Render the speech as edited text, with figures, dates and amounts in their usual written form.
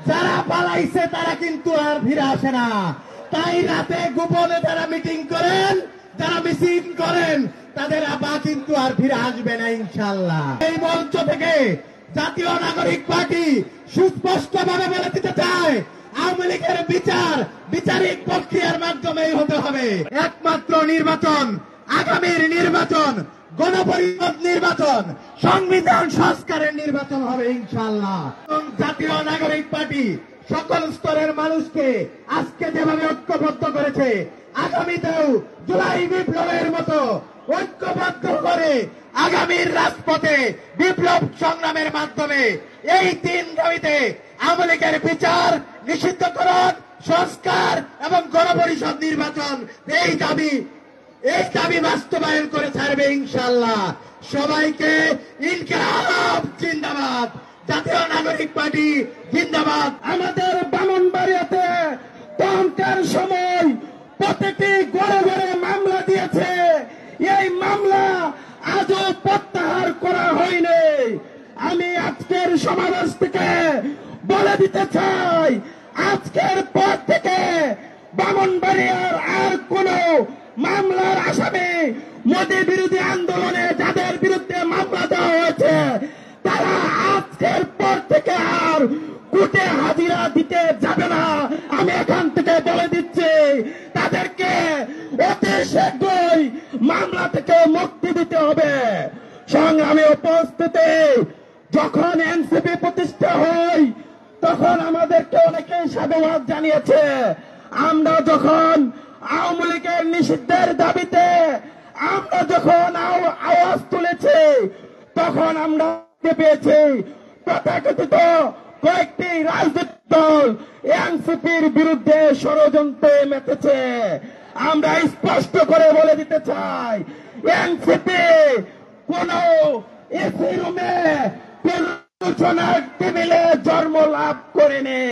যারা পালাইছে তারা কিন্তু আর ফিরে আসে না। তাই রাতে গোপনে যারা মিটিং করেন, যারা মিছিল করেন, তাদের আবার কিন্তু আর ফিরে আসবে না ইনশাআল্লাহ। এই মঞ্চ থেকে জাতীয় নাগরিক পার্টি সুস্পষ্টভাবে বলে দিতে চায়, আওয়ামী লীগের বিচারিক প্রক্রিয়ার মাধ্যমেই হতে হবে। একমাত্র নির্বাচন, আগামীর নির্বাচন, গণপরিষদ নির্বাচন, সংবিধান সংস্কারের নির্বাচন হবে ইনশাআল্লাহ। জাতীয় নাগরিক পার্টি সকল স্তরের মানুষকে আজকে যেভাবে ঐক্যবদ্ধ করেছে, আগামীতেও জুলাই বিপ্লবের মতো ঐক্যবদ্ধ করে আগামীর রাজপথে বিপ্লব সংগ্রামের মাধ্যমে এই 3 দাবিতে আওয়ামী লীগের বিচার, নিষিদ্ধকরণ, সংস্কার এবং গণপরিষদ নির্বাচন, এই দাবি বাস্তবায়ন করে ছাড়বে ইনশাআল্লাহ। সবাইকে ইনকিলাব জিন্দাবাদ, জাতীয় নাগরিক পার্টি জিন্দাবাদ। আমাদের ব্রাহ্মণবাড়িয়াতে তখনকার সময় প্রতিটি ঘরে ঘরে মামলা দিয়েছে, এই মামলা আজও প্রত্যাহার করা হয়নি। আমি আজকের সমাবেশ থেকে বলে দিতে চাই, আজকের পর থেকে ব্রাহ্মণবাড়িয়ার আর কোন মামলার আসামি, মোদী বিরোধী আন্দোলনে যাদের বিরুদ্ধে মামলা দেওয়া হয়েছে, তারা আজকের পর থেকে আর কোর্টে হাজিরা দিতে যাবে না। আমি এখান থেকে বলে দিচ্ছি, তাদেরকে অতি শীঘ্রই মামলা থেকে মুক্তি দিতে হবে। সংগ্রামী উপস্থিতি, যখন এনসিপি প্রতিষ্ঠা হয় তখন আমাদেরকে অনেকেই সাধুবাদ জানিয়েছে। আমরা যখন আওয়ামী লীগের নিষিদ্ধের দাবিতে আমরা যখন আওয়াজ তুলেছি, তখন আমরা পেয়েছি তথাকথিত কয়েকটি রাজনৈতিক দল এনসিপির বিরুদ্ধে ষড়যন্ত্রে মেতেছে। আমরা স্পষ্ট করে বলে দিতে চাই, এনসিপি কোন এসি রুমে টেবিলে জন্ম লাভ করেনি।